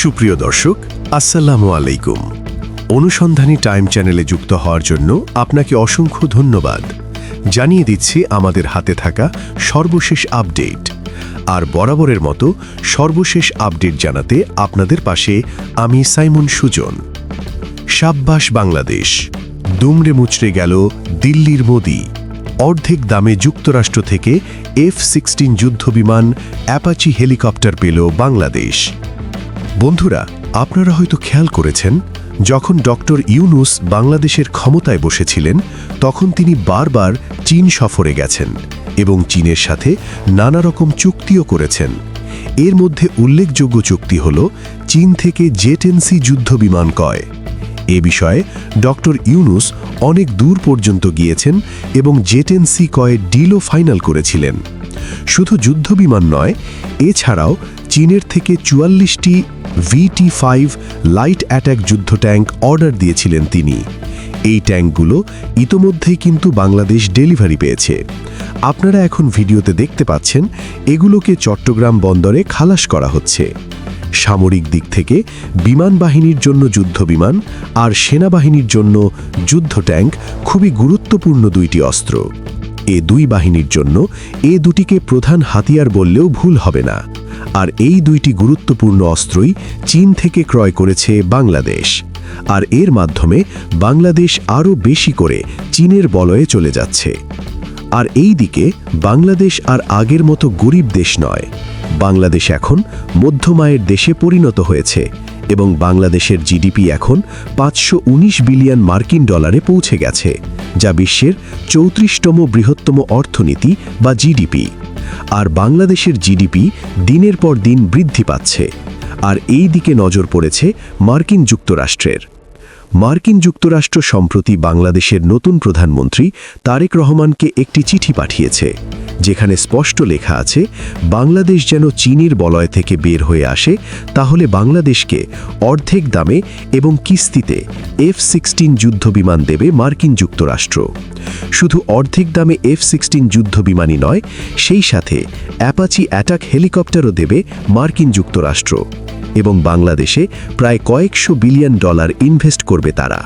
সুপ্রিয় দর্শক, আসসালামু আলাইকুম। অনুসন্ধানী টাইম চ্যানেলে যুক্ত হওয়ার জন্য আপনাকে অসংখ্য ধন্যবাদ। জানিয়ে দিচ্ছি আমাদের হাতে থাকা সর্বশেষ আপডেট। আর বরাবরের মতো সর্বশেষ আপডেট জানাতে আপনাদের পাশে আমি সাইমন সুজন। সাব্বাস বাংলাদেশ, দুমড়ে মুচড়ে গেল দিল্লির মোদি। অর্ধেক দামে যুক্তরাষ্ট্র থেকে F-16 যুদ্ধবিমান অ্যাপাচি হেলিকপ্টার পেল বাংলাদেশ। বন্ধুরা, আপনারা হয়তো খেয়াল করেছেন, যখন ডক্টর ইউনূস বাংলাদেশের ক্ষমতায় বসেছিলেন তখন তিনি বারবার চীন সফরে গেছেন এবং চীনের সাথে নানা রকম চুক্তিও করেছেন। এর মধ্যে উল্লেখযোগ্য চুক্তি হল চীন থেকে জেট-10C যুদ্ধবিমান ক্রয়। এ বিষয়ে ডক্টর ইউনূস অনেক দূর পর্যন্ত গিয়েছেন এবং জেট-10C ক্রয়ের ডিলও ফাইনাল করেছিলেন। শুধু যুদ্ধবিমান নয়, এছাড়াও চীনের থেকে 44টি VT-5 লাইট অ্যাটাক যুদ্ধ ট্যাঙ্ক অর্ডার দিয়েছিলেন তিনি। এই ট্যাঙ্কগুলো ইতোমধ্যেই কিন্তু বাংলাদেশ ডেলিভারি পেয়েছে। আপনারা এখন ভিডিওতে দেখতে পাচ্ছেন এগুলোকে চট্টগ্রাম বন্দরে খালাস করা হচ্ছে। সামরিক দিক থেকে বিমান বাহিনীর জন্য যুদ্ধবিমান আর সেনাবাহিনীর জন্য যুদ্ধ ট্যাঙ্ক খুবই গুরুত্বপূর্ণ দুইটি অস্ত্র। এ দুই বাহিনীর জন্য এ দুটিকে প্রধান হাতিয়ার বললেও ভুল হবে না। আর এই দুইটি গুরুত্বপূর্ণ অস্ত্রই চীন থেকে ক্রয় করেছে বাংলাদেশ। আর এর মাধ্যমে বাংলাদেশ আরও বেশি করে চীনের বলয়ে চলে যাচ্ছে। আর এই দিকে বাংলাদেশ আর আগের মতো গরিব দেশ নয়। বাংলাদেশ এখন মধ্যম আয়ের দেশে পরিণত হয়েছে এবং বাংলাদেশের জিডিপি এখন 519 বিলিয়ন মার্কিন ডলারে পৌঁছে গেছে, যা বিশ্বের 34তম বৃহত্তম অর্থনীতি বা জিডিপি। আর বাংলাদেশের জিডিপি দিনের পর দিন বৃদ্ধি পাচ্ছে। আর এই দিকে নজর পড়েছে মার্কিন যুক্তরাষ্ট্রের। মার্কিন যুক্তরাষ্ট্র সম্প্রতি বাংলাদেশের নতুন প্রধানমন্ত্রী তারেক রহমানকে একটি চিঠি পাঠিয়েছে, যেখানে স্পষ্ট লেখা আছে, বাংলাদেশ যেন চীনের বলয় থেকে বের হয়ে আসে, তাহলে বাংলাদেশকে অর্ধেক দামে এবং কিস্তিতে F-16 যুদ্ধবিমান দেবে মার্কিন যুক্তরাষ্ট্র। শুধু অর্ধেক দামে F-16 যুদ্ধবিমানই নয়, সেই সাথে অ্যাপাচি অ্যাটাক হেলিকপ্টারও দেবে মার্কিন যুক্তরাষ্ট্র এবং বাংলাদেশে প্রায় কয়েকশো বিলিয়ন ডলার ইনভেস্ট করবে তারা।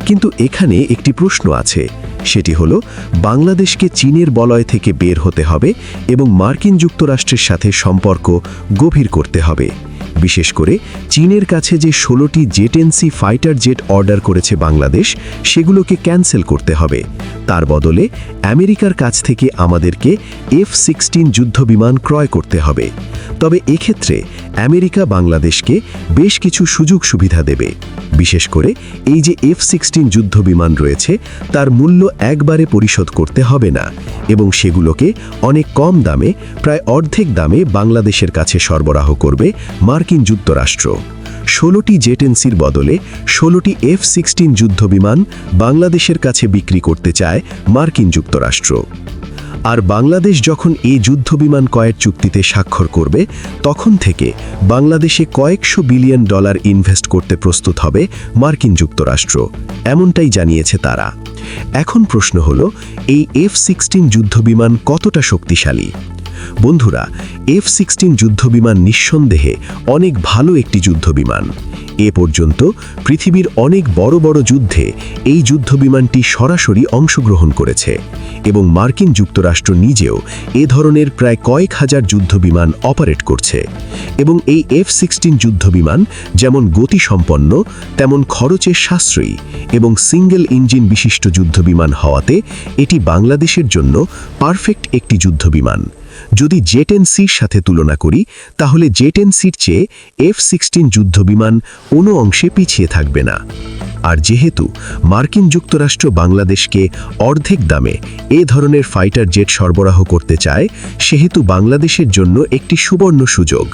কিন্তু এখানে একটি প্রশ্ন আছে, সেটি হলো বাংলাদেশকে চীনের বলয় থেকে বের হতে হবে এবং মার্কিন যুক্তরাষ্ট্রের সাথে সম্পর্ক গভীর করতে হবে। বিশেষ করে চীনের কাছে যে 16টি জেট-10C ফাইটার জেট অর্ডার করেছে বাংলাদেশ, সেগুলোকে ক্যান্সেল করতে হবে। তার বদলে আমেরিকার কাছ থেকে আমাদেরকে F-16 যুদ্ধবিমান ক্রয় করতে হবে। তবে এক্ষেত্রে আমেরিকা বাংলাদেশকে বেশ কিছু সুযোগ সুবিধা দেবে। বিশেষ করে এই যে F-16 যুদ্ধবিমান রয়েছে, তার মূল্য একবারে পরিশোধ করতে হবে না এবং সেগুলোকে অনেক কম দামে, প্রায় অর্ধেক দামে বাংলাদেশের কাছে সরবরাহ করবে মার্কিন যুক্তরাষ্ট্র। 16টি জেট-10Cর বদলে 16টি F-16 যুদ্ধবিমান বাংলাদেশের কাছে বিক্রি করতে চায় মার্কিন যুক্তরাষ্ট্র। আর বাংলাদেশ যখন এই যুদ্ধবিমান ক্রয়ের চুক্তিতে স্বাক্ষর করবে, তখন থেকে বাংলাদেশে কয়েকশো বিলিয়ন ডলার ইনভেস্ট করতে প্রস্তুত হবে মার্কিন যুক্তরাষ্ট্র, এমনটাই জানিয়েছে তারা। এখন প্রশ্ন হলো, এই F-16 যুদ্ধবিমান কতটা শক্তিশালী? বন্ধুরা, F-16 যুদ্ধবিমান নিঃসন্দেহে অনেক ভালো একটি যুদ্ধবিমান। এ পর্যন্ত পৃথিবীর অনেক বড় বড় যুদ্ধে এই যুদ্ধবিমানটি সরাসরি অংশগ্রহণ করেছে এবং মার্কিন যুক্তরাষ্ট্র নিজেও এ ধরনের প্রায় কয়েক হাজার যুদ্ধবিমান অপারেট করছে। এবং এই F-16 যুদ্ধবিমান যেমন গতিসম্পন্ন, তেমন খরচে সাশ্রয়ী এবং সিঙ্গেল ইঞ্জিন বিশিষ্ট যুদ্ধবিমান হওয়াতে এটি বাংলাদেশের জন্য পারফেক্ট একটি যুদ্ধবিমান। যদি জেট-10Cর সাথে তুলনা করি, তাহলে জেট-10Cর চেয়ে F-16 যুদ্ধবিমান কোনো অংশে পিছিয়ে থাকবে না। আর যেহেতু মার্কিন যুক্তরাষ্ট্র বাংলাদেশকে অর্ধেক দামে এ ধরনের ফাইটার জেট সরবরাহ করতে চায়, সেহেতু বাংলাদেশের জন্য একটি সুবর্ণ সুযোগ।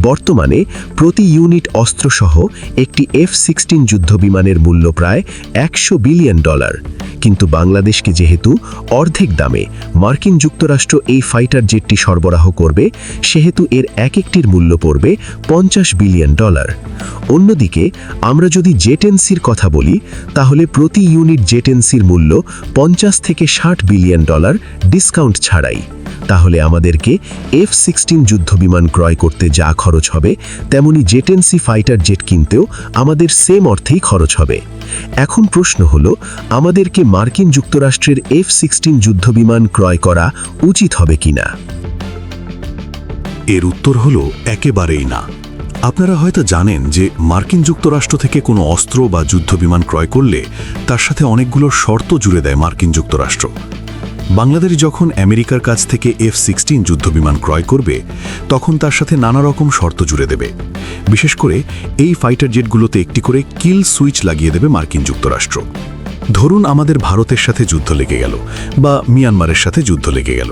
বর্তমানে প্রতি ইউনিট অস্ত্রসহ একটি F-16 যুদ্ধবিমানের মূল্য প্রায় 100 বিলিয়ন ডলার। কিন্তু বাংলাদেশকে যেহেতু অর্ধেক দামে মার্কিন যুক্তরাষ্ট্র এই ফাইটার জেটটি সরবরাহ করবে, সেহেতু এর এক একটির মূল্য পড়বে 50 বিলিয়ন ডলার। অন্যদিকে আমরা যদি জেট-10Cর কথা বলি, তাহলে প্রতি ইউনিট জেট-10Cর মূল্য 50 থেকে 60 বিলিয়ন ডলার ডিসকাউন্ট ছাড়াই। তাহলে আমাদেরকে F-16 যুদ্ধবিমান ক্রয় করতে যা খরচ হবে তেমনি জেট-NC ফাইটার জেট কিনতেও আমাদের সেম অর্থেই খরচ হবে। এখন প্রশ্ন হলো, আমাদেরকে মার্কিন যুক্তরাষ্ট্রের F-16 যুদ্ধবিমান ক্রয় করা উচিত হবে কিনা? এর উত্তর হলো একেবারেই না। আপনারা হয়তো জানেন যে মার্কিন যুক্তরাষ্ট্র থেকে কোনো অস্ত্র বা যুদ্ধবিমান ক্রয় করলে তার সাথে অনেকগুলো শর্ত জুড়ে দেয় মার্কিন যুক্তরাষ্ট্র। বাংলাদেশ যখন আমেরিকার কাছ থেকে F-16 যুদ্ধবিমান ক্রয় করবে তখন তার সাথে নানা রকম শর্ত জুড়ে দেবে। বিশেষ করে এই ফাইটার জেটগুলোতে একটি করে কিল সুইচ লাগিয়ে দেবে মার্কিন যুক্তরাষ্ট্র। ধরুন আমাদের ভারতের সাথে যুদ্ধ লেগে গেল বা মিয়ানমারের সাথে যুদ্ধ লেগে গেল,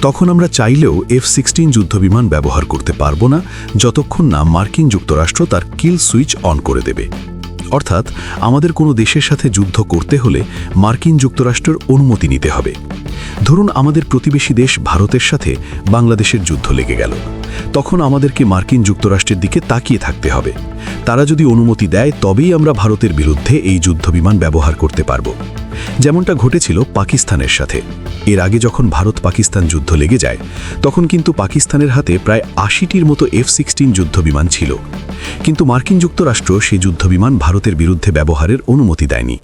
তখন আমরা চাইলেও F-16 যুদ্ধবিমান ব্যবহার করতে পারবো না যতক্ষণ না মার্কিন যুক্তরাষ্ট্র তার কিল সুইচ অন করে দেবে। অর্থাৎ আমাদের কোনো দেশের সাথে যুদ্ধ করতে হলে মার্কিন যুক্তরাষ্ট্রের অনুমতি নিতে হবে। ধরুন আমাদের প্রতিবেশী দেশ ভারতের সাথে বাংলাদেশের যুদ্ধ লেগে গেল, তখন আমাদেরকে মার্কিন যুক্তরাষ্ট্রের দিকে তাকিয়ে থাকতে হবে। তারা যদি অনুমতি দেয় তবেই আমরা ভারতের বিরুদ্ধে এই যুদ্ধবিমান ব্যবহার করতে পারব। যেমনটা ঘটেছিল পাকিস্তানের সাথে। এর আগে যখন ভারত পাকিস্তান যুদ্ধ লেগে যায় তখন কিন্তু পাকিস্তানের হাতে প্রায় ৮০টির মতো F-16 যুদ্ধবিমান ছিল, কিন্তু মার্কিন যুক্তরাষ্ট্র সেই যুদ্ধবিমান ভারতের বিরুদ্ধে ব্যবহারের অনুমতি দেয়নি,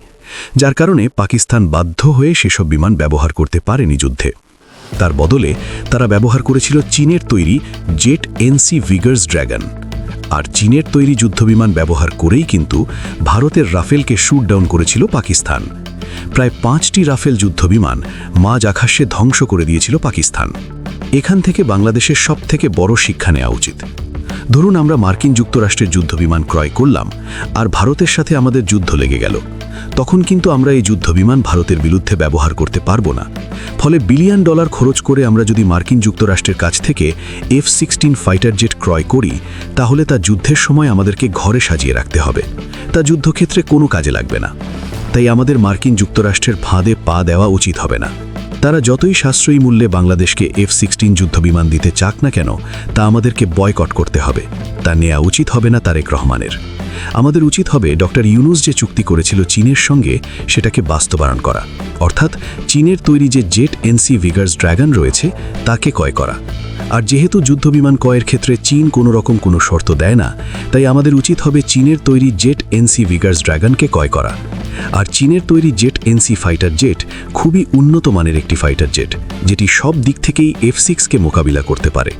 যার কারণে পাকিস্তান বাধ্য হয়ে সেসব বিমান ব্যবহার করতে পারেনি যুদ্ধে। তার বদলে তারা ব্যবহার করেছিল চীনের তৈরি জেট-NC ভিগার্স ড্র্যাগন। আর চীনের তৈরি যুদ্ধবিমান ব্যবহার করেই কিন্তু ভারতের রাফেলকে শুট ডাউন করেছিল পাকিস্তান। প্রায় 5টি রাফেল যুদ্ধবিমান মাঝ আকাশে ধ্বংস করে দিয়েছিল পাকিস্তান। এখান থেকে বাংলাদেশের সবথেকে বড় শিক্ষা নেওয়া উচিত। ধরুন আমরা মার্কিন যুক্তরাষ্ট্রের যুদ্ধবিমান ক্রয় করলাম আর ভারতের সাথে আমাদের যুদ্ধ লেগে গেল, তখন কিন্তু আমরা এই যুদ্ধবিমান ভারতের বিরুদ্ধে ব্যবহার করতে পারবো না। ফলে বিলিয়ন ডলার খরচ করে আমরা যদি মার্কিন যুক্তরাষ্ট্রের কাছ থেকে F-16 ফাইটার জেট ক্রয় করি তাহলে তা যুদ্ধের সময় আমাদেরকে ঘরে সাজিয়ে রাখতে হবে, তা যুদ্ধক্ষেত্রে কোনো কাজে লাগবে না। তাই আমাদের মার্কিন যুক্তরাষ্ট্রের ফাঁদে পা দেওয়া উচিত হবে না। তারা যতই সাশ্রয়ী মূল্যে বাংলাদেশকে F-16 যুদ্ধবিমান দিতে চাক না কেন তা আমাদেরকে বয়কট করতে হবে। তা নেওয়া উচিত হবে না তারেক রহমানের। আমাদের উচিত হবে ডক্টর ইউনূস যে চুক্তি করেছিল চীনের সঙ্গে সেটাকে বাস্তবায়ন করা, অর্থাৎ চীনের তৈরি যে জেট-NC ভিগার্স ড্র্যাগন রয়েছে তাকে ক্রয় করা। আর যেহেতু যুদ্ধবিমান ক্রয়ের ক্ষেত্রে চীন কোনো রকম কোনো শর্ত দেয় না, তাই আমাদের উচিত হবে চীনের তৈরি জেট-NC ভিগার্স ড্র্যাগনকে ক্রয় করা। আর চীনের তৈরি জেট-NC ফাইটার জেট খুবই উন্নত মানের একটি ফাইটার জেট, যেটি সব দিক থেকেই F-6কে মোকাবিলা করতে পারে।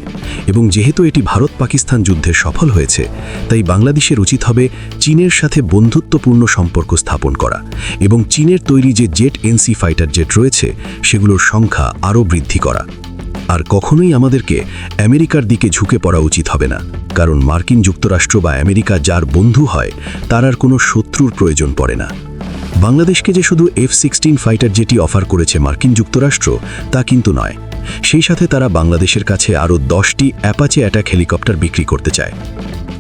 এবং যেহেতু এটি ভারত পাকিস্তান যুদ্ধে সফল হয়েছে, তাই বাংলাদেশের উচিত হবে চীনের সাথে বন্ধুত্বপূর্ণ সম্পর্ক স্থাপন করা এবং চীনের তৈরি যে জেট-NC ফাইটার জেট রয়েছে সেগুলোর সংখ্যা আরও বৃদ্ধি করা। আর কখনোই আমাদেরকে আমেরিকার দিকে ঝুঁকে পড়া উচিত হবে না, কারণ মার্কিন যুক্তরাষ্ট্র বা আমেরিকা যার বন্ধু হয় তার আর কোনো শত্রুর প্রয়োজন পড়ে না। বাংলাদেশকে যে শুধু F-16 ফাইটার জেটই অফার করেছে মার্কিন যুক্তরাষ্ট্র তা কিন্তু নয়, সেই সাথে তারা বাংলাদেশের কাছে আরও 10টি অ্যাপাচি অ্যাটাক হেলিকপ্টার বিক্রি করতে চায়।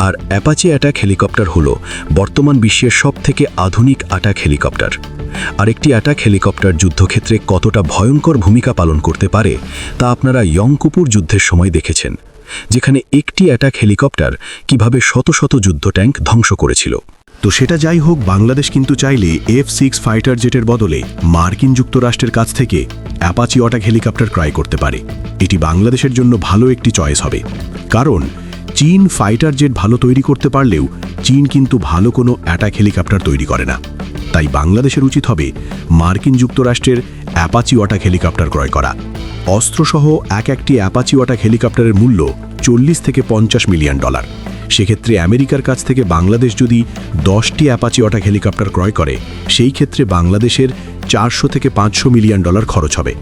আর অ্যাপাচি অ্যাটাক হেলিকপ্টার হলো বর্তমান বিশ্বের সবথেকে আধুনিক অ্যাটাক হেলিকপ্টার। আর একটি অ্যাটাক হেলিকপ্টার যুদ্ধক্ষেত্রে কতটা ভয়ঙ্কর ভূমিকা পালন করতে পারে তা আপনারা ইয়ং কুপুর যুদ্ধের সময় দেখেছেন, যেখানে একটি অ্যাটাক হেলিকপ্টার কিভাবে শত শত যুদ্ধ ট্যাঙ্ক ধ্বংস করেছিল। তো সেটা যাই হোক, বাংলাদেশ কিন্তু চাইলে F-6 ফাইটার জেটের বদলে মার্কিন যুক্তরাষ্ট্রের কাছ থেকে অ্যাপাচি অ্যাটাক হেলিকপ্টার ক্রয় করতে পারে। এটি বাংলাদেশের জন্য ভালো একটি চয়েস হবে, কারণ চীন ফাইটার জেট ভালো তৈরি করতে পারলেও চীন কিন্তু ভালো কোনো অ্যাটাক হেলিকপ্টার তৈরি করে না। তাই বাংলাদেশের উচিত হবে মার্কিন যুক্তরাষ্ট্রের অ্যাপাচি অ্যাটাক হেলিকপ্টার ক্রয় করা। অস্ত্রসহ একটি অ্যাপাচি অ্যাটাক হেলিকপ্টারের মূল্য 40 থেকে 50 মিলিয়ন ডলার। সেক্ষেত্রে আমেরিকার কাছ থেকে বাংলাদেশ যদি 10টি অ্যাপাচি অ্যাটাক হেলিকপ্টার ক্রয় করে, সেই ক্ষেত্রে বাংলাদেশের 400 থেকে 500 মিলিয়ন ডলার খরচ হবে,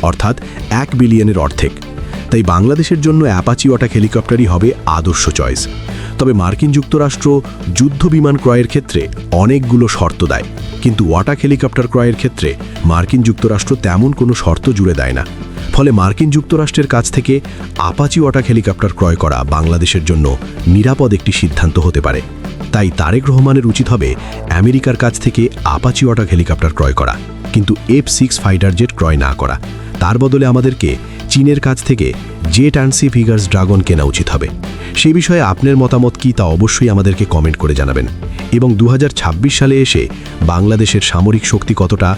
অর্থাৎ 1 বিলিয়নের অর্ধেক। তাই বাংলাদেশের জন্য অ্যাপাচি অ্যাটাক হেলিকপ্টারই হবে আদর্শ চয়েস। তবে মার্কিন যুক্তরাষ্ট্র যুদ্ধ বিমান ক্রয়ের ক্ষেত্রে অনেকগুলো শর্ত দেয়, কিন্তু অ্যাটাক হেলিকপ্টার ক্রয়ের ক্ষেত্রে মার্কিন যুক্তরাষ্ট্র তেমন কোনো শর্ত জুড়ে দেয় না। ফলে মার্কিন যুক্তরাষ্ট্রের কাছ থেকে অ্যাপাচি অ্যাটাক হেলিকপ্টার ক্রয় করা বাংলাদেশের জন্য নিরাপদ একটি সিদ্ধান্ত হতে পারে। তাই তারেক রহমানের উচিত হবে আমেরিকার কাছ থেকে অ্যাপাচি অ্যাটাক হেলিকপ্টার ক্রয় করা, কিন্তু F-6 ফাইটার জেট ক্রয় না করা। তার বদলে আমাদেরকে চীনের কাছ থেকে জেট-NC ভিগার্স ড্রাগন কেনা উচিত হবে। সেই বিষয়ে আপনার মতামত কি তা অবশ্যই আমাদেরকে কমেন্ট করে জানাবেন। এবং 2026 সালে এসে বাংলাদেশের সামরিক শক্তি কতটা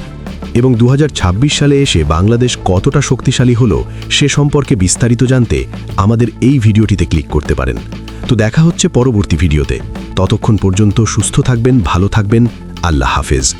এবং 2026 সালে এসে বাংলাদেশ কতটা শক্তিশালী হলো সে সম্পর্কে বিস্তারিত জানতে আমাদের এই ভিডিওটিতে ক্লিক করতে পারেন। তো দেখা হচ্ছে পরবর্তী ভিডিওতে। ততক্ষণ পর্যন্ত সুস্থ থাকবেন, ভালো থাকবেন। আল্লাহ হাফেজ।